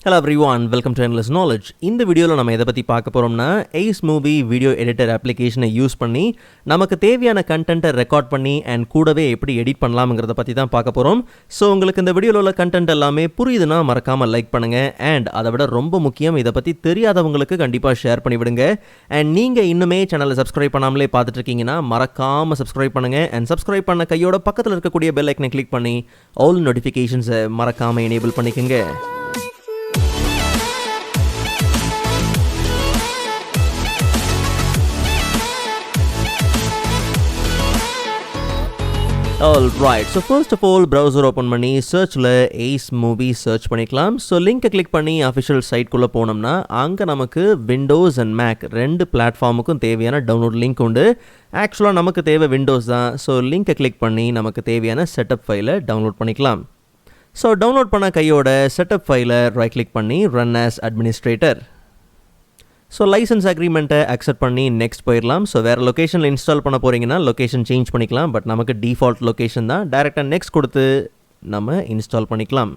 Hello everyone, welcome to Endless Knowledge. இந்த வீடியோவில் நம்ம எதை பற்றி பார்க்க போகிறோம்னா AceMovi வீடியோ எடிட்டர் அப்ளிகேஷனை யூஸ் பண்ணி நமக்கு தேவையான கண்டென்ட்டை ரெக்கார்ட் பண்ணி அண்ட் கூடவே எப்படி எடிட் பண்ணலாம்ங்கிறத பற்றி தான் பார்க்க போகிறோம். ஸோ உங்களுக்கு இந்த வீடியோவில் உள்ள கண்டென்ட் எல்லாமே புரியுதுன்னா மறக்காமல் லைக் பண்ணுங்கள். அண்ட் அதை விட ரொம்ப முக்கியம், இதை பற்றி தெரியாதவங்களுக்கு கண்டிப்பாக ஷேர் பண்ணிவிடுங்க. அண்ட் நீங்கள் இன்னுமே சேனலை சப்ஸ்கிரைப் பண்ணாமலே பார்த்துட்டு இருக்கீங்கன்னா மறக்காமல் சப்ஸ்கிரைப் பண்ணுங்கள். அண்ட் சப்ஸ்கிரைப் பண்ண கையோட பக்கத்தில் இருக்கக்கூடிய பெல் ஐக்கனை கிளிக் பண்ணி ஆல் நோட்டிஃபிகேஷன்ஸை மறக்காமல் எனேபிள் பண்ணிக்கோங்க. Alright, so first of all browser open பண்ணி searchல AceMovi search பண்ணிக்கலாம். So லிங்கை கிளிக் பண்ணி official site குள்ள போனோம்னா அங்கே நமக்கு Windows and Mac ரெண்டு பிளாட்ஃபார்முக்கும் தேவையான டவுன்லோட் லிங்க் உண்டு. ஆக்சுவலாக நமக்கு தேவை விண்டோஸ் தான். ஸோ லிங்கை கிளிக் பண்ணி நமக்கு தேவையான செட்டப் ஃபைலை டவுன்லோட் பண்ணிக்கலாம். ஸோ டவுன்லோட் பண்ண கையோட செட்டப் ஃபைலை ரைட் கிளிக் பண்ணி run as administrator. So licence அக்ரிமெண்ட்டை அக்செப்ட் பண்ணி நெக்ஸ்ட் போயிடலாம். ஸோ வேறு லொக்கேஷனில் இன்ஸ்டால் பண்ண போகிறீங்கன்னா லொக்கேஷன் சேஞ்ச் பண்ணிக்கலாம். பட் நமக்கு டிஃபால்ட் லொக்கேஷன் தான். டேரெக்டாக நெக்ஸ்ட் கொடுத்து நம்ம இன்ஸ்டால் பண்ணிக்கலாம்.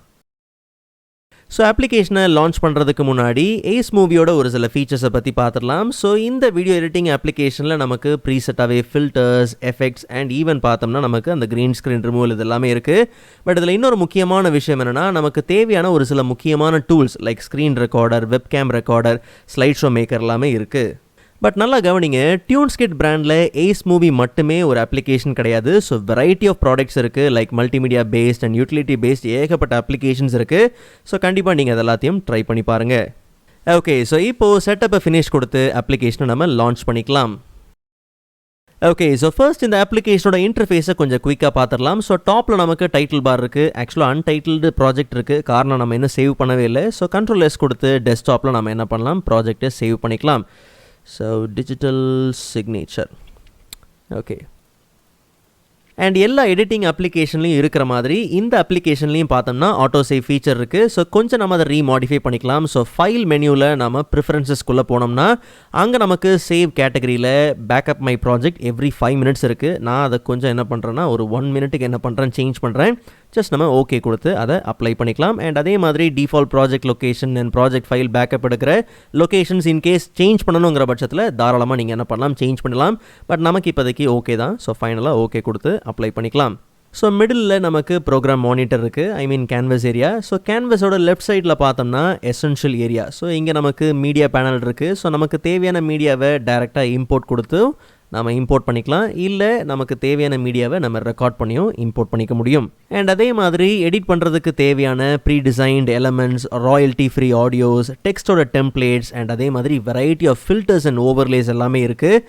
ஸோ அப்ளிகேஷனை லான்ச் பண்ணுறதுக்கு முன்னாடி AceMoviயோட ஒரு சில ஃபீச்சர்ஸை பற்றி பார்த்துடலாம். ஸோ இந்த வீடியோ எடிட்டிங் அப்ளிகேஷனில் நமக்கு ப்ரீசெட்டாகவே ஃபில்டர்ஸ், எஃபெக்ட்ஸ் அண்ட் ஈவன் பார்த்தோம்னா நமக்கு அந்த க்ரீன் ஸ்க்ரீன் ரிமூவல் இது எல்லாமே இருக்குது. பட் இதில் இன்னொரு முக்கியமான விஷயம் என்னென்னா, நமக்கு தேவையான ஒரு சில முக்கியமான tools like screen recorder, webcam recorder, slide show maker எல்லாமே இருக்குது. பட் நல்லா கவனிங்க, TunesKit பிராண்டில் AceMovi மட்டுமே ஒரு அப்ளிகேஷன் கிடையாது. ஸோ வெரைட்டி ஆஃப் ப்ராடக்ட்ஸ் இருக்குது. Like multimedia based and utility based ஏகப்பட்ட அப்ளிகேஷன்ஸ் இருக்குது. ஸோ கண்டிப்பாக நீங்கள் அது எல்லாத்தையும் ட்ரை பண்ணி பாருங்கள். ஓகே, ஸோ இப்போது செட்டப்பை ஃபினிஷ் கொடுத்து அப்ளிகேஷனை நம்ம லான்ச் பண்ணிக்கலாம். ஓகே, ஸோ ஃபர்ஸ்ட் இந்த அப்ளிகேஷனோட இன்டர்ஃபேஸை கொஞ்சம் குயிக்காக பார்த்துடலாம். ஸோ டாப்பில் நமக்கு டைட்டில் பார் இருக்குது. ஆக்சுவலாக அன்டைட்டில்டு ப்ராஜெக்ட் இருக்குது. காரணம் நம்ம இன்னும் சேவ் பண்ணவே இல்லை. ஸோ Ctrl S கொடுத்து டெஸ்க்டாப்பில் நம்ம என்ன பண்ணலாம், ப்ராஜெக்டை சேவ் பண்ணிக்கலாம். So digital signature. Okay. And எல்லா எடிட்டிங் அப்ளிகேஷன்லையும் இருக்கிற மாதிரி இந்த அப்ளிகேஷன்லையும் பார்த்தோம்னா ஆட்டோ சேவ் ஃபீச்சர் இருக்குது. ஸோ கொஞ்சம் நம்ம அதை ரீமாடிஃபை பண்ணிக்கலாம். ஸோ ஃபைல் மெனுவில் நம்ம ப்ரிஃபரன்சஸ்குள்ளே போனோம்னா அங்கே நமக்கு சேவ் கேட்டகரியில் backup my project every 5 minutes இருக்குது. நான் அதை கொஞ்சம் என்ன பண்ணுறேன்னா ஒரு 1 minute என்ன பண்ணுறேன், சேஞ்ச் பண்ணுறேன். ஜஸ்ட் நம்ம ஓகே கொடுத்து அதை அப்ளை பண்ணிக்கலாம். அண்ட் அதே மாதிரி default project location and project file backup எடுக்கிற லொக்கேஷன்ஸ் இன்கேஸ் சேஞ்ச் பண்ணணுங்கிற பட்சத்தில் தாராளமாக நீங்கள் என்ன பண்ணலாம், சேஞ்ச் பண்ணலாம். பட் நமக்கு இப்போதைக்கு ஓகே தான். ஸோ ஃபைனலாக ஓகே கொடுத்து அப்ளை பண்ணிக்கலாம். ஸோ மிடில் நமக்கு ப்ரோக்ராம் மானிட்டர் இருக்குது, ஐ மீன் கேன்வஸ் ஏரியா. ஸோ கேன்வஸோட லெஃப்ட் சைடில் பார்த்தோம்னா எசென்ஷியல் ஏரியா. ஸோ இங்கே நமக்கு மீடியா பேனல் இருக்குது. ஸோ நமக்கு தேவையான மீடியாவை டைரெக்டாக இம்போர்ட் கொடுத்து நம்ம இம்போர்ட் பண்ணிக்கலாம். இல்லை நமக்கு தேவையான மீடியாவை நம்ம ரெக்கார்ட் பண்ணியும் இம்போர்ட் பண்ணிக்க முடியும். அண்ட் அதே மாதிரி எடிட் பண்ணுறதுக்கு தேவையான pre designed elements, royalty free audios, டெக்ஸ்டோட டெம்ப்ளேட்ஸ் அண்ட் அதே மாதிரி variety of filters and overlays எல்லாமே இருக்குது.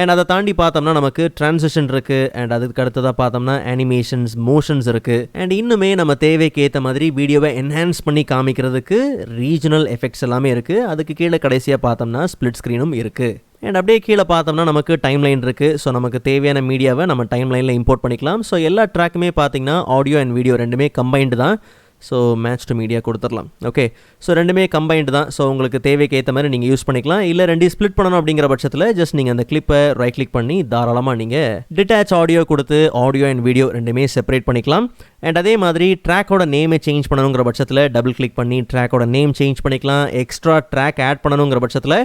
அண்ட் அதை தாண்டி பார்த்தோம்னா நமக்கு ட்ரான்சிஷன் இருக்குது. அண்ட் அதுக்கு அடுத்ததாக பார்த்தோம்னா அனிமேஷன்ஸ், மோஷன்ஸ் இருக்குது. அண்ட் இன்னுமே நம்ம தேவைக்கு ஏற்ற மாதிரி வீடியோவை என்ஹான்ஸ் பண்ணி காமிக்கிறதுக்கு ரீஜனல் எஃபெக்ட்ஸ் எல்லாமே இருக்குது. அதுக்கு கீழே கடைசியாக பார்த்தோம்னா ஸ்ப்ளிட் ஸ்க்ரீனும் இருக்குது. அண்ட் அப்படியே கீழே பார்த்தோம்னா நமக்கு டைம்லைன் இருக்குது. ஸோ நமக்கு தேவையான மீடியாவை நம்ம டைம்லைனில் இம்போர்ட் பண்ணிக்கலாம். ஸோ எல்லா ட்ராக்குமே பார்த்தீங்கன்னா ஆடியோ அண்ட் வீடியோ ரெண்டுமே கம்பைன்டு தான். ஸோ மேட்ச் டு மீடியா கொடுத்துடலாம். ஓகே, ஸோ ரெண்டுமே கம்பைன்டு தான். ஸோ உங்களுக்கு தேவைக்கு ஏற்ற மாதிரி நீங்கள் யூஸ் பண்ணிக்கலாம். இல்லை ரெண்டையும் ஸ்ப்ளிட் பண்ணணும் அப்படிங்கிற பட்சத்தில் ஜஸ்ட் நீங்கள் அந்த கிளிப்பை ரைட் கிளிக் பண்ணி தாராளமாக நீங்கள் டிட்டாச் ஆடியோ கொடுத்து ஆடியோ அண்ட் வீடியோ ரெண்டுமே செப்பரேட் பண்ணிக்கலாம். அண்ட் அதே மாதிரி ட்ராக்கோட நேமை சேஞ்ச் பண்ணணுங்கிற பட்சத்தில் டபுள் கிளிக் பண்ணி ட்ராக்கோட நேம் சேஞ்ச் பண்ணிக்கலாம். எக்ஸ்ட்ரா ட்ராக் ஆட் பண்ணணுங்கிற பட்சத்தில்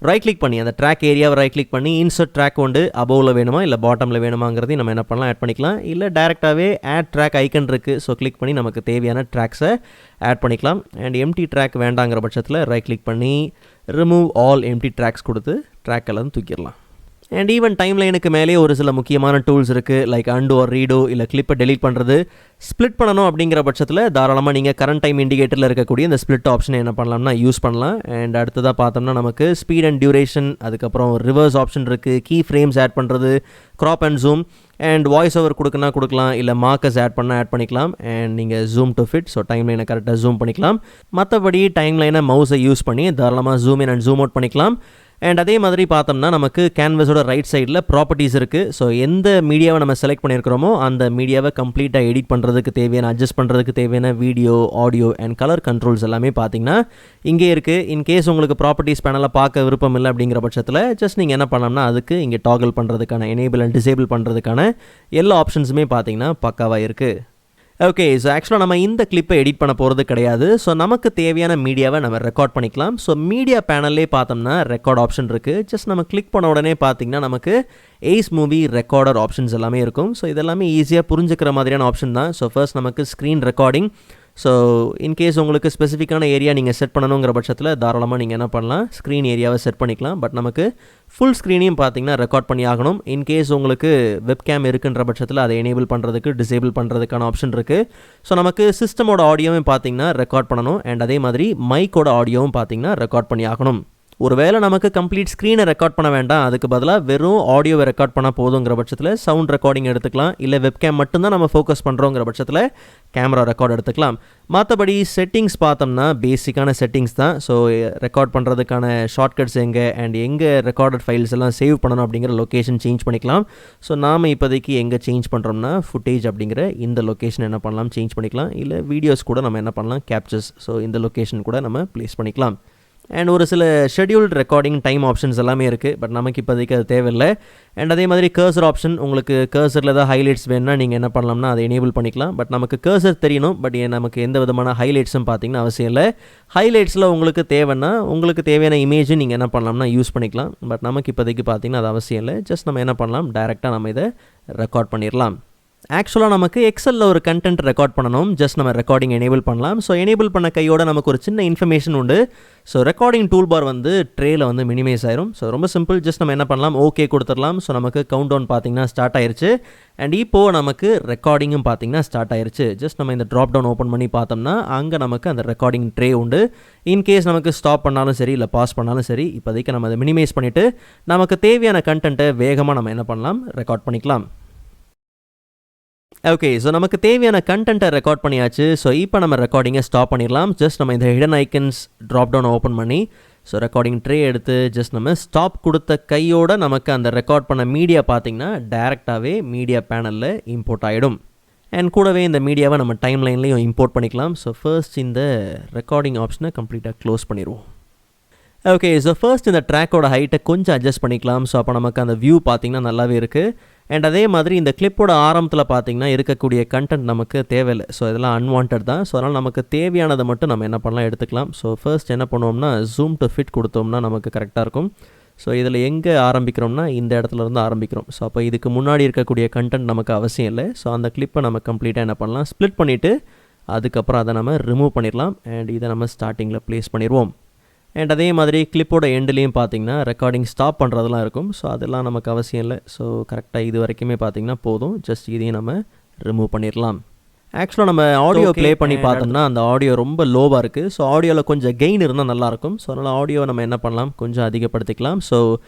ரைட் கிளிக் பண்ணி அந்த ட்ராக் ஏரியாவை ரைட் கிளிக் பண்ணி இன்சர்ட் ட்ராக் கொண்டு அபோவில் வேணுமா இல்லை பாட்டமில் வேணுமாங்கிறதையும் நம்ம என்ன பண்ணலாம், ஆட் பண்ணிக்கலாம். இல்லை டேரெக்டாகவே ஆட் ட்ராக் ஐக்கன் இருக்குது. ஸோ கிளிக் பண்ணி நமக்கு தேவையான ட்ராக்ஸை ஆட் பண்ணிக்கலாம். அண்ட் எம்டி ட்ராக் வேண்டாங்கிற பட்சத்தில் ரைட் கிளிக் பண்ணி ரிமூவ் ஆல் எம்டி ட்ராக்ஸ் கொடுத்து ட்ராக் எல்லாம் தூக்கிடலாம். அண்ட் ஈவன் டைம்லைனுக்கு மேலே ஒரு சில முக்கியமான டூல்ஸ் இருக்குது. லைக் அண்டு ஆர் ரீடோ, இல்லை கிளிப்பை டெலீட் பண்ணுறது. ஸ்ப்ளிட் பண்ணணும் அப்படிங்கிற பட்சத்தில் தாராளமாக நீங்கள் கரண்ட் டைம் இண்டிகேட்டரில் இருக்கக்கூடிய இந்த ஸ்ப்ளிட் ஆப்ஷனை என்ன பண்ணலாம்னா யூஸ் பண்ணலாம். அண்ட் அடுத்ததாக பார்த்தோம்னா நமக்கு ஸ்பீட் அண்ட் டியூரேஷன், அதுக்கப்புறம் ரிவர்ஸ் ஆப்ஷன் இருக்குது. கீ ஃப்ரேம்ஸ் ஆட் பண்ணுறது, crop and zoom, and voice over கொடுக்கலாம். இல்லை மார்க்கர்ஸ் ஆட் பண்ணிக்கலாம். அண்ட் நீங்கள் ஜூம் டு ஃபிட், ஸோ டைம்லைனை கரெக்டாக ஜூம் பண்ணிக்கலாம். மற்றபடி டைம்லைனை மவுஸை யூஸ் பண்ணி தாராளமாக zoom in and zoom out பண்ணிக்கலாம். அண்ட் அதே மாதிரி பார்த்தோம்னா நமக்கு கேன்வஸோட ரைட் சைடில் ப்ராப்பர்ட்டிஸ் இருக்குது. ஸோ எந்த மீடியாவை நம்ம செலக்ட் பண்ணியிருக்கிறோமோ அந்த மீடியாவை கம்ப்ளீட்டாக எடிட் பண்ணுறதுக்கு தேவையான, அட்ஜஸ்ட் பண்ணுறதுக்கு தேவையான video, audio and colour controls எல்லாமே பார்த்தீங்கன்னா இங்கே இருக்குது. இன்கேஸ் உங்களுக்கு ப்ராப்பர்ட்டிஸ் பேனலில் பார்க்க விருப்பம் இல்லை அப்படிங்கிற பட்சத்தில் ஜஸ்ட் நீங்கள் என்ன பண்ணலாம்னா அதுக்கு இங்கே டாகல் பண்ணுறதுக்கான, எனேபிள் அண்ட் டிசேபிள் பண்ணுறதுக்கான எல்லா ஆப்ஷன்ஸுமே பார்த்தீங்கன்னா பக்காவாக இருக்குது. ஓகே, ஸோ ஆக்சுவலாக நம்ம இந்த கிளிப்பை எடிட் பண்ண போகிறது கிடையாது. ஸோ நமக்கு தேவையான மீடியாவை நம்ம ரெக்கார்ட் பண்ணிக்கலாம். ஸோ மீடியா பேனல்லே பார்த்தோம்னா ரெக்கார்ட் ஆப்ஷன் இருக்குது. ஜஸ்ட் நம்ம கிளிக் பண்ண உடனே பார்த்திங்கன்னா நமக்கு AceMovi ரெக்கார்டர் ஆப்ஷன்ஸ் எல்லாமே இருக்கும். ஸோ இதெல்லாமே ஈஸியாக புரிஞ்சுக்கிற மாதிரியான ஆப்ஷன் தான். ஸோ ஃபர்ஸ்ட் நமக்கு ஸ்க்ரீன் ரெக்கார்டிங். ஸோ இன்கேஸ் உங்களுக்கு ஸ்பெசிஃபிக்கான ஏரியா நீங்கள் செட் பண்ணணுங்கிற பட்சத்தில் தாராளமாக நீங்கள் என்ன பண்ணலாம், ஸ்க்ரீன் ஏரியாவை செட் பண்ணிக்கலாம். பட் நமக்கு ஃபுல் ஸ்க்ரீனையும் பார்த்தீங்கன்னா ரெக்கார்ட் பண்ணி ஆகணும். இன்கேஸ் உங்களுக்கு வெப்கேம் இருக்குன்ற பட்சத்தில் அதை எனேபிள் பண்ணுறதுக்கு டிசேபிள் பண்ணுறதுக்கான ஆப்ஷன் இருக்குது. ஸோ நமக்கு சிஸ்டமோட ஆடியோவும் பார்த்தீங்கன்னா ரெக்கார்ட் பண்ணணும். அண்ட் அதே மாதிரி மைக்கோட ஆடியோவும் பார்த்தீங்கன்னா ரெக்கார்ட் பண்ணி ஆகணும். ஒருவேளை நமக்கு கம்ப்ளீட் ஸ்க்ரீனை ரெக்கார்ட் பண்ண வேண்டாம், அதுக்கு பதிலாக வெறும் ஆடியோவை ரெக்கார்ட் பண்ணால் போதுங்கிற பட்சத்தில் சவுண்ட் ரெக்கார்டிங் எடுத்துக்கலாம். இல்லை வெப்கேம் மட்டும்தான் நம்ம ஃபோக்கஸ் பண்ணுறோங்கிற பட்சத்தில் கேமரா ரெக்கார்ட் எடுத்துக்கலாம். மற்றபடி செட்டிங்ஸ் பார்த்தோம்னா பேசிக்கான செட்டிங்ஸ் தான். ஸோ ரெக்கார்ட் பண்ணுறதுக்கான ஷார்ட்கட்ஸ் எங்கே ரெக்கார்டட் ஃபைல்ஸ் எல்லாம் சேவ் பண்ணணும் அப்படிங்கிற லொக்கேஷன் சேஞ்ச் பண்ணிக்கலாம். ஸோ நாம் இப்போதைக்கு எங்கே சேஞ்ச் பண்ணுறோம்னா ஃபுட்டேஜ் அப்படிங்கிற இந்த லொக்கேஷன் என்ன பண்ணலாம், சேஞ்ச் பண்ணிக்கலாம். இல்லை வீடியோஸ் கூட நம்ம என்ன பண்ணலாம், கேப்சர்ஸ். ஸோ இந்த லொக்கேஷன் கூட நம்ம ப்ளேஸ் பண்ணிக்கலாம். அண்ட் ஒரு சில ஷெட்யூல்டு ரெக்கார்டிங் டைம் ஆப்ஷன்ஸ் எல்லாமே இருக்குது. பட் நமக்கு இப்போதைக்கு அது தேவையில்லை. அண்ட் அதே மாதிரி கர்சர் ஆப்ஷன், உங்களுக்கு கர்சரில் ஏதாவது ஹைலைட்ஸ் வேணுன்னா நீங்கள் என்ன பண்ணலாம்னா அதை எனேபிள் பண்ணிக்கலாம். பட் நமக்கு கர்சர் தெரியணும், பட் நமக்கு எந்த விதமான ஹைலைட்ஸும் பார்த்தீங்கன்னா அவசியம் இல்லை. ஹைலைட்ஸில் உங்களுக்கு தேவைன்னா உங்களுக்கு தேவையான இமேஜும் நீங்கள் என்ன பண்ணலாம்னா யூஸ் பண்ணிக்கலாம். பட் நமக்கு இப்போதைக்கு பார்த்தீங்கன்னா அது அவசியம் இல்லை. ஜஸ்ட் நம்ம என்ன பண்ணலாம், டைரெக்டாக நம்ம இதை ரெக்கார்ட் பண்ணிடலாம். ஆக்சுவலாக நமக்கு எக்ஸலில் ஒரு கண்டென்ட் ரெக்கார்ட் பண்ணணும். ஜஸ்ட் நம்ம ரெக்கார்டிங் எனேபிள் பண்ணலாம். ஸோ எனேபிள் பண்ண கையோட நமக்கு ஒரு சின்ன இன்ஃபர்மேஷன் உண்டு. ஸோ ரெக்கார்டிங் டூல் பார் ட்ரேயில் மினிமைஸ் ஆயிரும். ஸோ ரொம்ப சிம்பிள். ஜஸ்ட் நம்ம என்ன பண்ணலாம், ஓகே கொடுத்துடலாம். ஸோ நமக்கு கவுண்ட் டவுன் பார்த்தீங்கன்னா ஸ்டார்ட் ஆயிருச்சு. அண்ட் இப்போது நமக்கு ரெக்கார்டிங்கும் பார்த்தீங்கன்னா ஸ்டார்ட் ஆயிருச்சு. ஜஸ்ட் நம்ம இந்த ட்ராப் டவுன் ஓப்பன் பண்ணி பார்த்தோம்னா அங்கே நமக்கு அந்த ரெக்கார்டிங் ட்ரே உண்டு. இன்கேஸ் நமக்கு ஸ்டாப் பண்ணாலும் சரி, இல்லை பாஸ் பண்ணாலும் சரி, இப்போதைக்கு நம்ம அதை மினிமைஸ் பண்ணிவிட்டு நமக்கு தேவையான கண்டென்ட்டை வேகமாக நம்ம என்ன பண்ணலாம், ரெக்கார்ட் பண்ணிக்கலாம். ஓகே, ஸோ நமக்கு தேவையான கண்டென்ட்டை ரெக்கார்ட் பண்ணியாச்சு. ஸோ இப்போ நம்ம ரெக்கார்டிங்கை ஸ்டாப் பண்ணிடலாம். ஜஸ்ட் நம்ம இந்த hidden icons drop down open பண்ணி ஸோ ரெக்கார்டிங் ட்ரே எடுத்து ஜஸ்ட் நம்ம ஸ்டாப் கொடுத்த கையோடு நமக்கு அந்த ரெக்கார்ட் பண்ண மீடியா பார்த்திங்கன்னா டேரெக்டாகவே மீடியா பேனலில் இம்போர்ட் ஆகிடும். அண்ட் கூடவே இந்த மீடியாவை நம்ம டைம் லைன்லேயும் இம்போர்ட் பண்ணிக்கலாம். ஸோ ஃபர்ஸ்ட் இந்த ரெக்கார்டிங் ஆப்ஷனை கம்ப்ளீட்டாக க்ளோஸ் பண்ணிடுவோம். ஓகே, ஸோ ஃபர்ஸ்ட் இந்த ட்ராக்கோட ஹைட்டை கொஞ்சம் அட்ஜஸ்ட் பண்ணிக்கலாம். ஸோ அப்போ நமக்கு அந்த வியூ பார்த்திங்கன்னா நல்லாவே இருக்குது. அண்ட் அதே மாதிரி இந்த கிளிப்போட ஆரம்பத்தில் பார்த்திங்கன்னா இருக்கக்கூடிய கண்டென்ட் நமக்கு தேவையில்லை. ஸோ இதெல்லாம் அன்வான்ட் தான். ஸோ அதனால் நமக்கு தேவையானதை மட்டும் நம்ம என்ன பண்ணலாம், எடுத்துக்கலாம். ஸோ ஃபர்ஸ்ட் என்ன பண்ணுவோம்னா ஜூம் டு ஃபிட் கொடுத்தோம்னா நமக்கு கரெக்டாக இருக்கும். ஸோ இதில் எங்கே ஆரம்பிக்கிறோம்னா இந்த இடத்துலேருந்து ஆரம்பிக்கிறோம். ஸோ அப்போ இதுக்கு முன்னாடி இருக்கக்கூடிய கண்டென்ட் நமக்கு அவசியம் இல்லை. ஸோ அந்த கிளிப்பை நம்ம கம்ப்ளீட்டாக என்ன பண்ணலாம், ஸ்ப்ளிட் பண்ணிவிட்டு அதுக்கப்புறம் அதை நம்ம ரிமூவ் பண்ணிடலாம். அண்ட் இதை நம்ம ஸ்டார்டிங்கில் ப்ளேஸ் பண்ணிடுவோம். அண்ட் அதே மாதிரி கிளிப்போட எண்ட்லேயும் பார்த்திங்கன்னா ரெக்கார்டிங் ஸ்டாப் பண்ணுறதுலாம் இருக்கும். ஸோ அதெல்லாம் நமக்கு அவசியம் இல்லை. ஸோ கரெக்டாக இது வரைக்குமே பார்த்திங்கன்னா போதும். ஜஸ்ட் இதையும் நம்ம ரிமூவ் பண்ணிடலாம். ஆக்சுவலாக நம்ம ஆடியோ ப்ளே பண்ணி பார்த்தோம்னா அந்த ஆடியோ ரொம்ப லோவாக இருக்குது. ஸோ ஆடியோவில் கொஞ்சம் கெயின் இருந்தால் நல்லாயிருக்கும். ஸோ அதனால் ஆடியோவை நம்ம என்ன பண்ணலாம், கொஞ்சம் அதிகப்படுத்திக்கலாம். ஸோ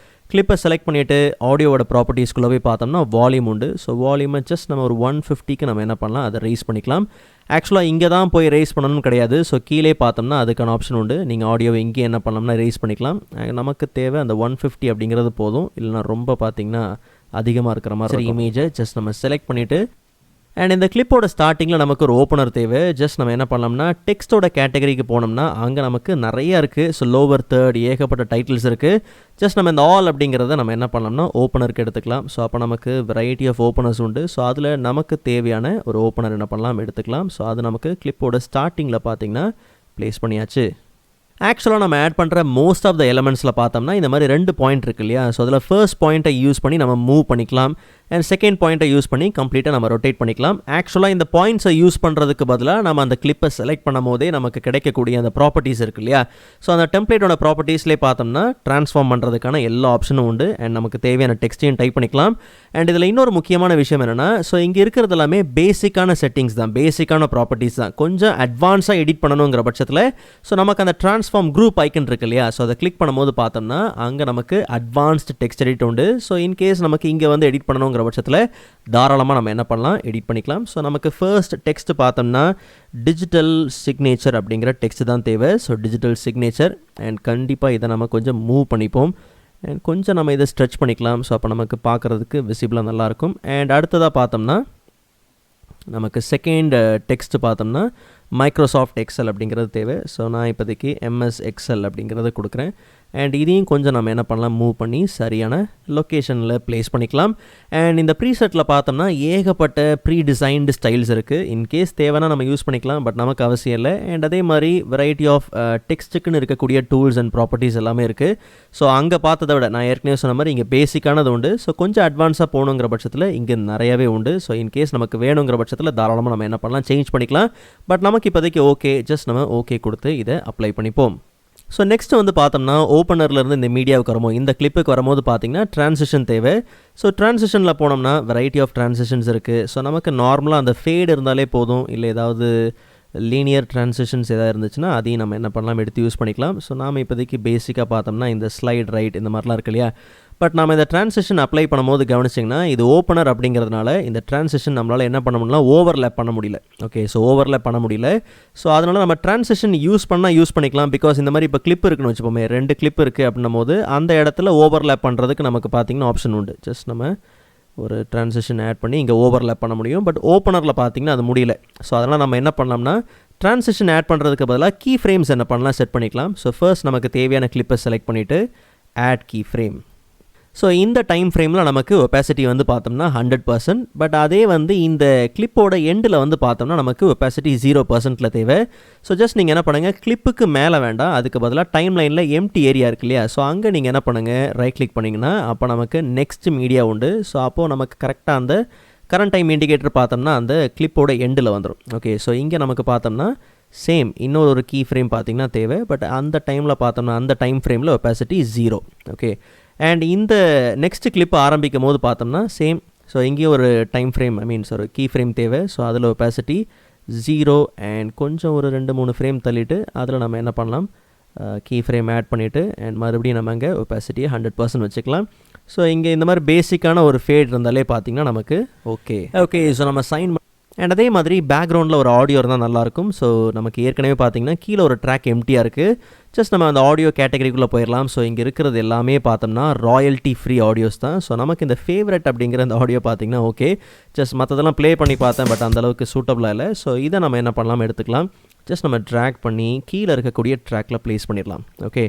கிளிப்பை செலக்ட் பண்ணிவிட்டு ஆடியோவோட ப்ராப்பர்ட்டிஸ்குள்ளே போய் பார்த்தோம்னா வால்யூம் உண்டு. ஸோ வால்யூமை ஜஸ்ட் நம்ம ஒரு 150க்கு நம்ம என்ன பண்ணலாம், அதை ரைஸ் பண்ணிக்கலாம். ஆக்சுவலாக இங்கே தான் போய் ரைஸ் பண்ணணும்னு கிடையாது. ஸோ கீழே பார்த்தோம்னா அதுக்கான ஆப்ஷன் உண்டு. நீங்கள் ஆடியோவை இங்கே என்ன பண்ணலாம்னா ரைஸ் பண்ணிக்கலாம். நமக்கு தேவை அந்த 150 அப்படிங்கிறது போதும். இல்லைனா ரொம்ப பார்த்திங்கன்னா அதிகமாக இருக்கிற மாதிரி இமேஜை ஜஸ்ட் நம்ம செலக்ட் பண்ணிவிட்டு அண்ட் இந்த கிளிப்போட ஸ்டார்டிங்கில் நமக்கு ஒரு ஓப்பனர் தேவை. ஜஸ்ட் நம்ம என்ன பண்ணலாம்னா டெக்ஸ்ட்டோட கேட்டகரிக்கு போனோம்னா அங்கே நமக்கு நிறையா இருக்குது. ஸோ லோவர் தேர்ட் ஏகப்பட்ட டைட்டில்ஸ் இருக்குது. ஜஸ்ட் நம்ம இந்த ஆல் அப்படிங்கிறத நம்ம என்ன பண்ணலாம்னா ஓப்பனருக்கு எடுத்துக்கலாம். ஸோ அப்போ நமக்கு வெரைட்டி ஆஃப் ஓப்பனர்ஸ் உண்டு. ஸோ அதில் நமக்கு தேவையான ஒரு ஓப்பனர் என்ன பண்ணலாம், எடுத்துக்கலாம். ஸோ அது நமக்கு கிளிப்போட ஸ்டார்டிங்கில் பார்த்திங்கன்னா ப்ளேஸ் பண்ணியாச்சு. ஆக்சுவலாக நம்ம ஆட் பண்ணுற மோஸ்ட் ஆஃப் த எலமெண்ட்ஸில் பார்த்தோம்னா இந்த மாதிரி 2 பாயிண்ட் இருக்கு இல்லையா. ஸோ அதில் ஃபர்ஸ்ட் பாயிண்ட்டை யூஸ் பண்ணி நம்ம மூவ் பண்ணிக்கலாம். அண்ட் செகண்ட் பாயிண்ட்டை யூஸ் பண்ணி கம்ப்ளீட்டாக நம்ம ரொட்டேட் பண்ணிக்கலாம். ஆக்சுவலாக இந்த பாயிண்ட்ஸை யூஸ் பண்ணுறதுக்கு பதிலாக நம்ம அந்த கிளிப்பை செலக்ட் பண்ணும் போதே நமக்கு கிடைக்கக்கூடிய அந்த ப்ராப்பர்ட்டிஸ் இருக்கு இல்லையா. ஸோ அந்த டெம்ப்ளேட்டோட ப்ராப்பர்ட்டிஸ்லேயே பார்த்தோம்னா ட்ரான்ஸ்ஃபார்ம் பண்ணுறதுக்கான எல்லா ஆப்ஷனும் உண்டு. அண்ட் நமக்கு தேவையான டெக்ஸ்டையும் டைப் பண்ணிக்கலாம். அண்ட் இதில் இன்னொரு முக்கியமான விஷயம் என்னென்னா, ஸோ இங்கே இருக்கிறது எல்லாமே பேசிக்கான செட்டிங்ஸ் தான், பேசிக்கான ப்ராப்பர்ட்டிஸ் தான். கொஞ்சம் அட்வான்ஸாக எடிட் பண்ணணுங்கிற பட்சத்தில் ஸோ நமக்கு அந்த ட்ரான்ஸ்ஃபார்ம் குரூப் ஐக்கன் இருக்கு இல்லையா. ஸோ அதை கிளிக் பண்ணும்போது பார்த்தோம்னா அங்கே நமக்கு அட்வான்ஸ்டு டெக்ஸ்ட் எடிட் உண்டு. ஸோ இன்கேஸ் நமக்கு இங்கே எடிட் பண்ணணும் பட்சத்தில் தாராளமாக நம்ம என்ன பண்ணலாம், எடிட் பண்ணிக்கலாம். ஸோ நமக்கு ஃபர்ஸ்ட் டெக்ஸ்ட் பார்த்தோம்னா டிஜிட்டல் சிக்னேச்சர் அப்படிங்கிற டெக்ஸ்ட் தான் தேவை. ஸோ டிஜிட்டல் சிக்னேச்சர் அண்ட் கண்டிப்பாக இதை நம்ம கொஞ்சம் மூவ் பண்ணிப்போம். அண்ட் கொஞ்சம் நம்ம இதை ஸ்ட்ரெச் பண்ணிக்கலாம். ஸோ அப்போ நமக்கு பார்க்குறதுக்கு விசிபிளாக நல்லாயிருக்கும். அண்ட் அடுத்ததாக பார்த்தோம்னா நமக்கு செகண்ட் டெக்ஸ்ட் பார்த்தோம்னா மைக்ரோசாஃப்ட் எக்ஸல் அப்படிங்கிறது தேவை. ஸோ நான் இப்போதைக்கு MS எக்ஸல் அப்படிங்கிறத கொடுக்குறேன். அண்ட் இதையும் கொஞ்சம் நம்ம என்ன பண்ணலாம், மூவ் பண்ணி சரியான லொக்கேஷனில் ப்ளேஸ் பண்ணிக்கலாம். அண்ட் இந்த ப்ரீசெட்டில் பார்த்தோம்னா ஏகப்பட்ட ப்ரீ டிசைன்டு ஸ்டைல்ஸ் இருக்குது. இன்கேஸ் தேவைன்னா நம்ம யூஸ் பண்ணிக்கலாம், பட் நமக்கு அவசியம் இல்லை. அண்ட் அதே மாதிரி வெரைட்டி ஆஃப் டெக்ஸ்ட்டுக்குன்னு இருக்கக்கூடிய டூல்ஸ் அண்ட் ப்ராப்பர்ட்டிஸ் எல்லாமே இருக்குது. ஸோ அங்கே பார்த்ததை விட நான் ஏற்கனவே சொன்ன மாதிரி இங்கே பேசிக்கானது உண்டு. ஸோ கொஞ்சம் அட்வான்ஸாக போகணுங்கிற பட்சத்தில் இங்கே நிறையவே உண்டு. ஸோ இன்கேஸ் நமக்கு வேணுங்கிற பட்சத்தில் தாராளமாக நம்ம என்ன பண்ணலாம், சேஞ்ச் பண்ணிக்கலாம். பட் நமக்கு இப்போதைக்கு ஓகே, ஜஸ்ட் நம்ம ஓகே கொடுத்து இதை அப்ளை பண்ணிப்போம். ஸோ நெக்ஸ்ட்டு வந்து பார்த்தோம்னா ஓப்பனர்லேருந்து இந்த மீடியாவுக்கு வரும்போது, இந்த கிளிப்புக்கு வரும்போது பார்த்திங்கன்னா ட்ரான்சிஷன் தேவை. ஸோ ட்ரான்சிஷனில் போனோம்னா வெரைட்டி ஆஃப் ட்ரான்சிஷன்ஸ் இருக்குது. ஸோ நமக்கு நார்மலாக அந்த ஃபேடு இருந்தாலே போதும், இல்லை ஏதாவது லீனியர் ட்ரான்சிஷன்ஸ் எதாவது இருந்துச்சுன்னா அதையும் நம்ம என்ன பண்ணலாம், எடுத்து யூஸ் பண்ணிக்கலாம். ஸோ நாம் இப்போதைக்கு பேசிக்காக பார்த்தோம்னா இந்த ஸ்லைட் ரைட் இந்த மாதிரிலாம் இருக்கு இல்லையா. பட் நம்ம இந்த ட்ரான்சிஷன் அப்ளை பண்ணும்போது கவனிச்சிங்கன்னா இது ஓப்பனர் அப்படிங்கிறதுனால இந்த ட்ரான்சிஷன் நம்மளால் என்ன பண்ண முடியல, ஓவர்லேப் பண்ண முடியல. ஓகே, ஸோ ஓவர்லேப் பண்ண முடியல. ஸோ அதனால் நம்ம ட்ரான்சிஷன் யூஸ் பண்ணிக்கலாம். பிகாஸ் இந்த மாதிரி இப்போ கிளிப் இருக்குன்னு வச்சுப்போமே, 2 கிளிப் இருக்குது அப்படின்னும் போது அந்த இடத்துல ஓவர்லேப் பண்ணுறதுக்கு நமக்கு பார்த்திங்கன்னா ஆப்ஷன் உண்டு. ஜஸ்ட் நம்ம ஒரு ட்ரான்சிஷன் ஆட் பண்ணி இங்கே ஓவர்லேப் பண்ண முடியும். பட் ஓப்பனரில் பார்த்திங்கன்னா அது முடியல. ஸோ அதனால் நம்ம என்ன பண்ணலாம்னா ட்ரான்சிஷன் ஆட் பண்ணுறதுக்கு பதிலாக கீ ஃப்ரேம்ஸ் என்ன பண்ணலாம், செட் பண்ணிக்கலாம். ஸோ ஃபர்ஸ்ட் நமக்கு தேவையான கிளிப்பை செலக்ட் பண்ணிவிட்டு ஆட் கீ ஃப்ரேம். ஸோ இந்த டைம் ஃப்ரேமில் நமக்கு ஒப்பாசிட்டி வந்து பார்த்தோம்னா 100%. பட் அதே வந்து இந்த கிளிப்போட எண்டில் வந்து பார்த்தோம்னா நமக்கு ஒப்பாசிட்டி 0%ல் தேவை. ஸோ ஜஸ்ட் நீங்கள் என்ன பண்ணுங்கள், கிளிப்புக்கு மேலே வேண்டாம், அதுக்கு பதிலாக டைம் லைனில் எம்டி ஏரியா இருக்கு இல்லையா. ஸோ அங்கே நீங்கள் என்ன பண்ணுங்கள், ரைட் கிளிக் பண்ணிங்கன்னா அப்போ நமக்கு நெக்ஸ்ட் மீடியா உண்டு. ஸோ அப்போது நமக்கு கரெக்டாக அந்த கரண்ட் டைம் இண்டிகேட்டர் பார்த்தோம்னா அந்த கிளிப்போட எண்டில் வந்துடும். ஓகே, ஸோ இங்கே நமக்கு பார்த்தோம்னா சேம் இன்னொரு கீ ஃப்ரேம் பார்த்திங்கன்னா தேவை. பட் அந்த டைமில் பார்த்தோம்னா அந்த டைம் ஃப்ரேமில் ஒப்பாசிட்டி 0. ஓகே, அண்ட் இந்த நெக்ஸ்ட் கிளிப் ஆரம்பிக்கும் போது பார்த்தோம்னா சேம். ஸோ இங்கேயும் ஒரு டைம் ஃப்ரேம் ஒரு கீ ஃப்ரேம் தேவை. ஸோ அதில் ஒப்பாசிட்டி 0 அண்ட் கொஞ்சம் ஒரு 2-3 ஃப்ரேம் தள்ளிட்டு அதில் நம்ம என்ன பண்ணலாம், கீ ஃப்ரேம் ஆட் பண்ணிவிட்டு அண்ட் மறுபடியும் நம்ம அங்கே ஒப்பாசிட்டியை 100% வச்சுக்கலாம். ஸோ இங்கே இந்த மாதிரி பேசிக்கான ஒரு ஃபேட் இருந்தாலே பார்த்திங்கன்னா நமக்கு ஓகே. ஸோ நம்ம சைன் அண்ட் அதே மாதிரி பேக்ரவுண்டில் ஒரு ஆடியோ இருந்தால் நல்லாயிருக்கும். ஸோ நமக்கு ஏற்கனவே பார்த்திங்கன்னா கீழே ஒரு ட்ராக் எம்டியாக இருக்குது. ஜஸ்ட் நம்ம அந்த ஆடியோ கேட்டகரிக்குள்ளே போயிடலாம். ஸோ இங்கே இருக்கிறது எல்லாமே பார்த்தோம்னா ராயல்ட்டி ஃப்ரீ ஆடியோஸ் தான். ஸோ நமக்கு இந்த ஃபேவரட் அப்படிங்கிற அந்த ஆடியோ பார்த்திங்கன்னா ஓகே. ஜஸ்ட் மற்றதெல்லாம் ப்ளே பண்ணி பார்த்தேன், பட் அந்தளவுக்கு சூட்டபுளாக இல்லை. ஸோ இதை நம்ம என்ன பண்ணலாம், எடுத்துக்கலாம். ஜஸ்ட் நம்ம ட்ராக் பண்ணி கீழே இருக்கக்கூடிய ட்ராக்கில் ப்ளேஸ் பண்ணிடலாம். ஓகே,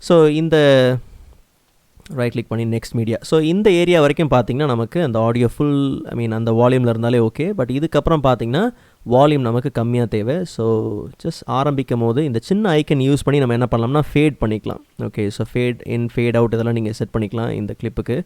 ஸோ இந்த ரைட் கிளிக் பண்ணி நெக்ஸ்ட் மீடியா. ஸோ இந்த ஏரியா வரைக்கும் பார்த்திங்கன்னா நமக்கு அந்த ஆடியோ ஃபுல் அந்த வால்யூமில் இருந்தாலே ஓகே. பட் இதுக்கப்புறம் பார்த்திங்கன்னா வால்யூம் நமக்கு கம்மியாக தேவை. ஸோ ஜஸ்ட் ஆரம்பிக்கும் போது இந்த சின்ன ஐக்கன் யூஸ் பண்ணி நம்ம என்ன பண்ணலாம்னா ஃபேட் பண்ணிக்கலாம். ஓகே, ஸோ ஃபேட் இன் ஃபேட் அவுட் இதெல்லாம் நீங்கள் செட் பண்ணிக்கலாம் இந்த கிளிப்புக்கு.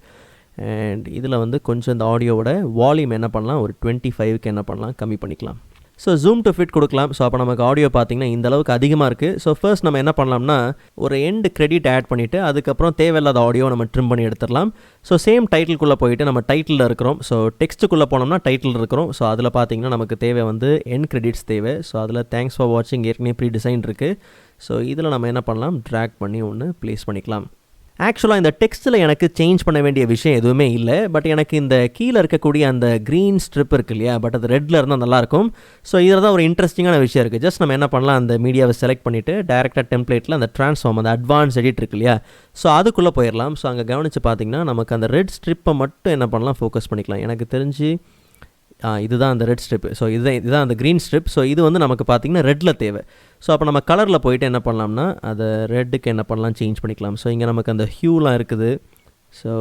அண்ட் இதில் வந்து கொஞ்சம் இந்த ஆடியோவோட வால்யூம் என்ன பண்ணலாம், ஒரு 25க்கு என்ன பண்ணலாம், கம்மி பண்ணிக்கலாம். ஸோ ஜூம் டு ஃபிட் கொடுக்கலாம். ஸோ அப்போ நமக்கு ஆடியோ பார்த்திங்கன்னா இந்த அளவுக்கு அதிகமாக இருக்குது. ஸோ ஃபர்ஸ்ட் நம்ம என்ன பண்ணலாம்னா ஒரு எண்டு கிரெடிட் ஆட் பண்ணிவிட்டு அதுக்கப்புறம் தேவையில்லாத ஆடியோ நம்ம ட்ரிம் பண்ணி எடுத்துடலாம். ஸோ சேம் டைட்டிலுக்குள்ளே போயிட்டு நம்ம டைட்டிலில் இருக்கிறோம். ஸோ டெக்ஸ்ட்டுக்குள்ளே போனோம்னா டைட்டில் இருக்கிறோம். ஸோ அதில் பார்த்திங்கன்னா நமக்கு தேவை வந்து எண்ட் கிரெடிட்ஸ் தேவை. ஸோ அதில் தேங்க்ஸ் ஃபார் வாட்சிங் ஏற்கனவே ப்ரீ டிசைன் இருக்குது. ஸோ இதில் நம்ம என்ன பண்ணலாம், ட்ராக் பண்ணி ஒன்று ப்ளேஸ் பண்ணிக்கலாம். ஆக்சுவலாக இந்த டெக்ஸ்ட்டில் எனக்கு சேஞ்ச் பண்ண வேண்டிய விஷயம் எதுவுமே இல்லை. பட் எனக்கு இந்த கீழே இருக்கக்கூடிய அந்த க்ரீன் ஸ்ட்ரிப் இருக்கு இல்லையா, பட் அது ரெட்டில் இருந்தால் நல்லாயிருக்கும். ஸோ இதில் தான் ஒரு இன்ட்ரெஸ்டிங்கான விஷயம் இருக்குது. ஜஸ்ட் நம்ம என்ன பண்ணலாம், அந்த மீடியாவை செலக்ட் பண்ணிவிட்டு டேரெக்டாக டெம்ப்ளேட்டில் அந்த ட்ரான்ஸ்ஃபார்ம் அந்த அட்வான்ஸ் எடிட் இருக்கு இல்லையா, ஸோ அதுக்குள்ளே போயிடலாம். ஸோ அங்கே கவனித்து பார்த்திங்கன்னா நமக்கு அந்த ரெட் ஸ்ட்ரிப்பை மட்டும் என்ன பண்ணலாம், ஃபோக்கஸ் பண்ணிக்கலாம். எனக்கு தெரிஞ்சு இதுதான் அந்த ரெட் ஸ்ட்ரிப்பு. ஸோ இதுதான் அந்த க்ரீன் ஸ்ட்ரிப். ஸோ இது வந்து நமக்கு பார்த்திங்கன்னா ரெட்டில் தேவை. ஸோ அப்போ நம்ம கலரில் போயிட்டு என்ன பண்ணலாம்னா அதை ரெட்டுக்கு என்ன பண்ணலாம், சேஞ்ச் பண்ணிக்கலாம். ஸோ இங்கே நமக்கு அந்த ஹியூலாம் இருக்குது. ஸோ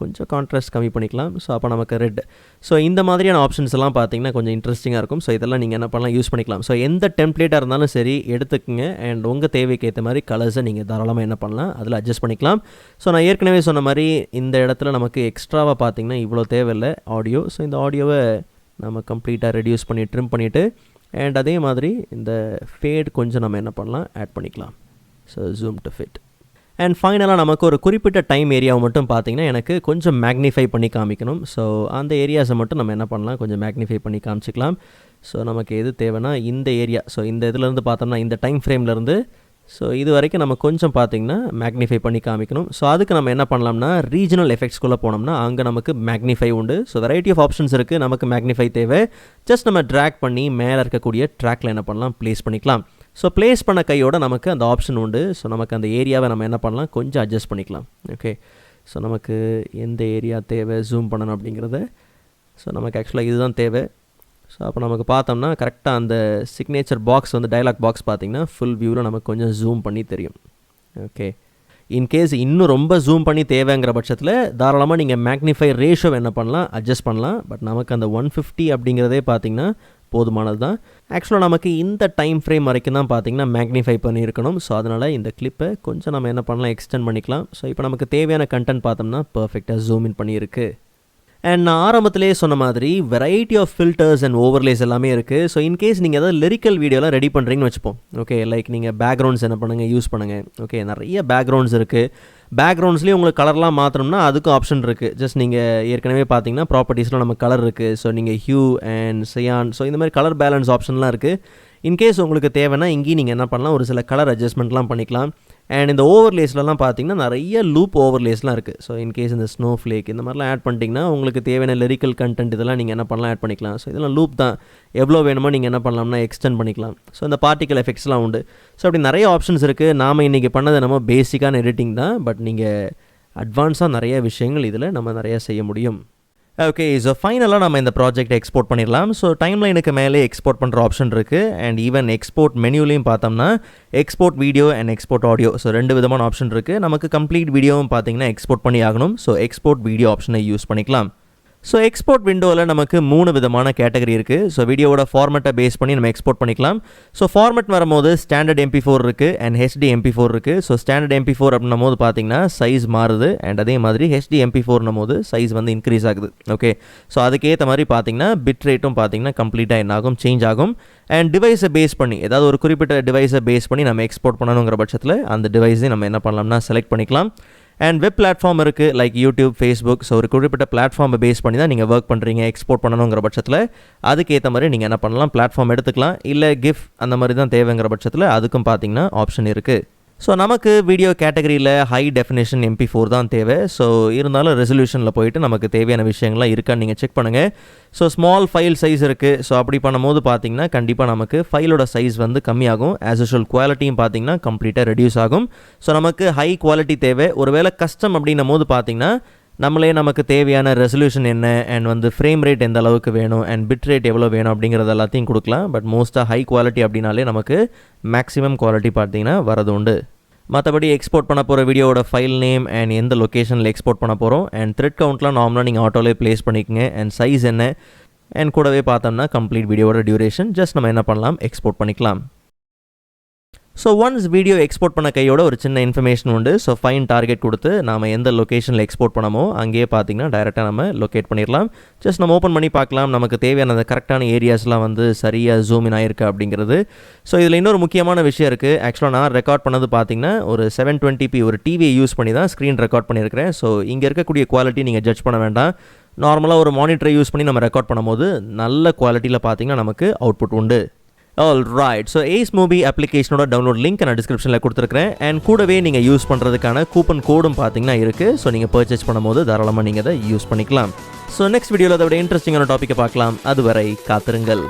கொஞ்சம் கான்ட்ராஸ்ட் கம்மி பண்ணிக்கலாம். ஸோ அப்போ நமக்கு ரெட். ஸோ இந்த மாதிரியான ஆப்ஷன்ஸ் எல்லாம் பார்த்திங்கன்னா கொஞ்சம் இன்ட்ரெஸ்டிங்காக இருக்கும். ஸோ இதெல்லாம் நீங்கள் என்ன பண்ணலாம், யூஸ் பண்ணிக்கலாம். ஸோ எந்த டெம்ப்ளேட்டாக இருந்தாலும் சரி எடுத்துக்கங்க. அண்ட் உங்கள் தேவைக்கு ஏற்ற மாதிரி கலர்ஸை நீங்கள் தாராளமாக என்ன பண்ணலாம், அதில் அட்ஜஸ்ட் பண்ணிக்கலாம். ஸோ நான் ஏற்கனவே சொன்ன மாதிரி இந்த இடத்துல நமக்கு எக்ஸ்ட்ராவாக பார்த்திங்கன்னா இவ்வளோ தேவையில்லை ஆடியோ. ஸோ இந்த ஆடியோவை நம்ம கம்ப்ளீட்டாக ரெடியூஸ் பண்ணி ட்ரிம் பண்ணிவிட்டு அண்ட் அதே மாதிரி இந்த ஃபேட் கொஞ்சம் நம்ம என்ன பண்ணலாம், ஆட் பண்ணிக்கலாம். So zoom to fit. And ஃபைனலாக நமக்கு ஒரு குறிப்பிட்ட டைம் ஏரியாவை மட்டும் பார்த்திங்கன்னா எனக்கு கொஞ்சம் மேக்னிஃபை பண்ணி காமிக்கணும். ஸோ அந்த ஏரியாஸை மட்டும் நம்ம என்ன பண்ணலாம், கொஞ்சம் மேக்னிஃபை பண்ணி காமிச்சிக்கலாம். ஸோ நமக்கு எது தேவைன்னா இந்த ஏரியா. ஸோ இந்த இதிலேருந்து பார்த்தோம்னா இந்த டைம் ஃப்ரேம்லேருந்து ஸோ இது வரைக்கும் நம்ம கொஞ்சம் பார்த்திங்கன்னா மேக்னிஃபை பண்ணி காமிக்கணும். ஸோ அதுக்கு நம்ம என்ன பண்ணலாம்னா ரீஜனல் எஃபெக்ட்ஸ்குள்ளே போனோம்னா அங்கே நமக்கு மேக்னிஃபை உண்டு. ஸோ வெரைட்டி ஆஃப் ஆப்ஷன்ஸ் இருக்குது. நமக்கு மேக்னிஃபை தேவை. ஜஸ்ட் நம்ம ட்ராக் பண்ணி மேலே இருக்கக்கூடிய ட்ராக்கில் என்ன பண்ணலாம், ப்ளேஸ் பண்ணிக்கலாம். ஸோ ப்ளேஸ் பண்ண கையோட நமக்கு அந்த ஆப்ஷன் உண்டு. ஸோ நமக்கு அந்த ஏரியாவை நம்ம என்ன பண்ணலாம், கொஞ்சம் அட்ஜஸ்ட் பண்ணிக்கலாம். ஓகே, ஸோ நமக்கு எந்த ஏரியா தேவை ஜூம் பண்ணணும் அப்படிங்கிறத. ஸோ நமக்கு ஆக்சுவலாக இதுதான் தேவை. ஸோ அப்போ நமக்கு பார்த்தோம்னா கரெக்டாக அந்த சிக்னேச்சர் பாக்ஸ் வந்து டயலாக் பாக்ஸ் பார்த்திங்கன்னா ஃபுல் வியூவில் நமக்கு கொஞ்சம் ஜூம் பண்ணி தெரியும். ஓகே, இன்கேஸ் இன்னும் ரொம்ப ஜூம் பண்ணி தேவைங்கிற பட்சத்தில் தாராளமாக நீங்கள் மேக்னிஃபை ரேஷோ என்ன பண்ணலாம், அட்ஜஸ்ட் பண்ணலாம். பட் நமக்கு அந்த 150 அப்படிங்கிறதே பார்த்திங்கன்னா போதுமானது தான். ஆக்சுவலாக நமக்கு இந்த டைம் ஃப்ரேம் வரைக்கும் தான் பார்த்திங்கன்னா மேக்னிஃபை பண்ணியிருக்கணும். ஸோ அதனால் இந்த கிளிப்பை கொஞ்சம் நம்ம என்ன பண்ணலாம், எக்ஸ்டெண்ட் பண்ணிக்கலாம். ஸோ இப்போ நமக்கு தேவையான கண்டென்ட் பார்த்தோம்னா பர்ஃபெக்டாக ஜூம் இன் பண்ணியிருக்கு. அண்ட் நான் ஆரம்பத்திலே சொன்ன மாதிரி variety of filters and overlays எல்லாமே இருக்குது. ஸோ இன்கேஸ் நீங்கள் ஏதாவது லிரிக்கல் வீடியோலாம் ரெடி பண்ணுறீங்கன்னு வச்சுப்போம். ஓகே, லைக் நீங்கள் பேக்ரவுண்ட்ஸ் என்ன பண்ணுங்கள், யூஸ் பண்ணுங்கள். ஓகே, நிறைய பேக்ரவுண்ட்ஸ் இருக்குது. பேக்ரவுண்ட்ஸ்லேயும் உங்களுக்கு கலர்லாம் மாற்றணும்னா அதுக்கும் ஆப்ஷன் இருக்குது. ஜஸ்ட் நீங்கள் ஏற்கனவே பார்த்தீங்கன்னா ப்ராப்பர்ட்டிஸில் நம்ம கலர் இருக்குது. ஸோ நீங்கள் ஹியூ அண்ட் சியான், ஸோ இந்த மாதிரி கலர் பேலன்ஸ் ஆப்ஷன்லாம் இருக்குது. இன்கேஸ் உங்களுக்கு தேவைன்னா இங்கேயும் நீங்கள் என்ன பண்ணலாம், ஒரு சில கலர் அட்ஜஸ்ட்மெண்ட்லாம் பண்ணிக்கலாம். அண்ட் இந்த ஓவர்லேஸ்லாம் பார்த்தீங்கன்னா நிறைய லூப் ஓவர்லேஸ்லாம் இருக்குது. ஸோ இன்கேஸ் இந்த ஸ்னோ ஃப்ளேக் இந்த மாதிரிலாம் ஆட் பண்ணிட்டீங்கன்னா உங்களுக்கு தேவையான லிரிக்கல் கண்டென்ட் இதெல்லாம் நீங்கள் என்ன பண்ணலாம், ஆட் பண்ணிக்கலாம். ஸோ இதெல்லாம் லூப் தான், எவ்வளோ வேணுமோ நீங்கள் என்ன பண்ணலாம்னா எக்ஸ்டெண்ட் பண்ணிக்கலாம். ஸோ இந்த பார்ட்டிக்கல் எஃபெக்ட்ஸ்லாம் உண்டு. ஸோ அப்படி நிறைய ஆப்ஷன்ஸ் இருக்குது. நாம் இன்றைக்கி பண்ணது நம்ம பேசிக்கான எடிட்டிங் தான். பட் நீங்கள் அட்வான்ஸாக நிறைய விஷயங்கள் இதில் நம்ம நிறையா செய்ய முடியும். ஓகே, ஸோ ஃபைனலாக நம்ம இந்த ப்ராஜெக்ட் எக்ஸ்போர்ட் பண்ணிடலாம். ஸோ டைம்லைனுக்கு மேலே எக்ஸ்போர்ட் பண்ணுற ஆப்ஷன் இருக்குது. அண்ட் ஈவன் எக்ஸ்போர்ட் மெனுலையும் பார்த்தோம்னா export video and export audio, so 2 விதமான ஆப்ஷன் இருக்குது. நமக்கு கம்ப்ளீட் வீடியோவும் பார்த்தீங்கன்னா எக்ஸ்போர்ட் பண்ணி ஆகணும். ஸோ எக்ஸ்போர்ட் வீடியோ ஆப்ஷனை யூஸ் பண்ணிக்கலாம். ஸோ எக்ஸ்போர்ட் விண்டோவில் நமக்கு 3 விதமான கேட்டகரி இருக்குது. ஸோ வீடியோவோட ஃபார்மெட்டை பேஸ் பண்ணி நம்ம எக்ஸ்போர்ட் பண்ணிக்கலாம். ஸோ ஃபார்மெட் வரும்போது ஸ்டாண்டர்ட் MP4 இருக்குது அண்ட் HD MP4 இருக்குது. ஸோ ஸ்டாண்டர்ட் MP4 அப்படின்னும் போது பார்த்தீங்கன்னா சைஸ் மாறுது. அண்ட் அதே மாதிரி HD MP4னும் போது சைஸ் வந்து இன்க்ரீஸ் ஆகுது. ஓகே, ஸோ அதுக்கேற்ற மாதிரி பார்த்தீங்கன்னா பிட் ரேட்டும் பார்த்தீங்கன்னா கம்ப்ளீட்டாக என்ன ஆகும், சேஞ்ச் ஆகும். அண்ட் டிவைஸை பேஸ் பண்ணி, ஏதாவது ஒரு குறிப்பிட்ட டிவைஸை பேஸ் பண்ணி நம்ம எக்ஸ்போர்ட் பண்ணணுங்கிற பட்சத்தில் அந்த டிவைஸை நம்ம என்ன பண்ணலாம்னா செலக்ட் பண்ணிக்கலாம். அண்ட் வெப் பிளாட்ஃபார்ம் இருக்குது, லைக் யூடியூப், ஃபேஸ்புக். ஸோ ஒரு குறிப்பிட்ட பிளாட்ஃபார்மை பேஸ் பண்ணி தான் நீங்கள் ஒர்க் பண்ணுறீங்க, எக்ஸ்போர்ட் பண்ணணுங்கிற பட்சத்தில் அதுக்கேற்ற மாதிரி நீங்கள் என்ன பண்ணலாம், பிளாட்ஃபார்ம் எடுத்துக்கலாம். இல்லை கிஃப் அந்த மாதிரி தான் தேவைங்கிற பட்சத்தில் அதுக்கும் பார்த்தீங்கன்னா ஆப்ஷன் இருக்குது. ஸோ நமக்கு வீடியோ கேட்டகரியில் ஹை டெஃபினேஷன் MP4 தான் தேவை. ஸோ இருந்தாலும் ரெசல்யூஷனில் போயிட்டு நமக்கு தேவையான விஷயங்கள்லாம் இருக்கான்னு நீங்கள் செக் பண்ணுங்கள். ஸோ ஸ்மால் ஃபைல் சைஸ் இருக்குது. ஸோ அப்படி பண்ணும்போது பார்த்தீங்கன்னா கண்டிப்பாக நமக்கு ஃபைலோட சைஸ் வந்து கம்மியாகும். ஆஸ் யூஷுவல் குவாலிட்டியும் பார்த்தீங்கன்னா கம்ப்ளீட்டாக ரெடியூஸ் ஆகும். ஸோ நமக்கு ஹை குவாலிட்டி தேவை. ஒருவேளை கஸ்டம் அப்படின்னும் போது பார்த்தீங்கன்னா நம்மளே நமக்கு தேவையான ரெசல்யூஷன் என்ன அண்ட் வந்து ஃப்ரேம் ரேட் எந்த அளவுக்கு வேணும் அண்ட் பிட் ரேட் எவ்வளோ வேணும் அப்படிங்கிறது எல்லாத்தையும் கொடுக்கலாம். பட் மோஸ்ட்டாக ஹை குவாலிட்டி அப்படின்னாலே நமக்கு மேக்ஸிமம் குவாலிட்டி பார்த்தீங்கன்னா வரது உண்டு. மற்றபடி எக்ஸ்போர்ட் பண்ண போகிற வீடியோவோட ஃபைல் நேம் அண்ட் எந்த லொக்கேஷனில் எக்ஸ்போர்ட் பண்ண போகிறோம் அண்ட் த்ரெட் கவுண்ட்லாம் நார்மலாக நீங்கள் ஆட்டோலே ப்ளேஸ் பண்ணிக்கங்க. அண்ட் சைஸ் என்ன அண்ட் கூடவே பார்த்தோம்னா கம்ப்ளீட் வீடியோவோட டியூரேஷன் ஜஸ்ட் நம்ம என்ன பண்ணலாம், எக்ஸ்போர்ட் பண்ணிக்கலாம். ஸோ ஒன்ஸ் வீடியோ எக்ஸ்போர்ட் பண்ண கையோட ஒரு சின்ன இன்ஃபர்மேஷன் உண்டு. ஸோ ஃபைன் டார்கெட் கொடுத்து நாம் எந்த லொக்கேஷனில் எக்ஸ்போர்ட் பண்ணமோ அங்கேயே பார்த்தீங்கன்னா டைரெக்டாக நம்ம லொக்கேட் பண்ணிடலாம். ஜஸ்ட் நம்ம ஓப்பன் பண்ணி பார்க்கலாம் நமக்கு தேவையான அந்த கரெக்டான ஏரியாஸ்லாம் வந்து சரியாக ஜூம் இன் ஆயிருக்கு அப்படிங்கிறது. ஸோ இதில் இன்னொரு முக்கியமான விஷயம் இருக்குது. ஆக்சுவலாக நான் ரெக்கார்ட் பண்ணது பார்த்தீங்கன்னா ஒரு 720p ஒரு டிவியை யூஸ் பண்ணி தான் ஸ்க்ரீன் ரெக்கார்ட் பண்ணியிருக்கிறேன். ஸோ இங்கே இருக்கக்கூடிய குவாலிட்டி நீங்கள் ஜட்ஜ் பண்ண வேண்டாம். நார்மலாக ஒரு மானிட்டரை யூஸ் பண்ணி நம்ம ரெக்கார்ட் பண்ணும்போது நல்ல குவாலிட்டியில் பார்த்தீங்கன்னா நமக்கு அவுட்புட் உண்டு. ஆல் ரைட், ஸோ AceMovi அப்ளிகேஷனோட டவுன்லோட் லிங்க் நான் டிஸ்கிரிப்ஷனில் கொடுத்துருக்கிறேன். அண்ட் கூடவே நீங்கள் யூஸ் பண்ணுறதுக்கான கூப்பன் கோடும் பார்த்தீங்கன்னா இருக்குது. ஸோ நீங்கள் பர்ச்சேஸ் பண்ணும்போது தாராளமாக நீங்கள் அதை யூஸ் பண்ணிக்கலாம். ஸோ நெக்ஸ்ட் வீடியோவில் அதோட இன்ட்ரெஸ்டிங்கான டாப்பிக்கை பார்க்கலாம். அதுவரை காத்திருங்கள்.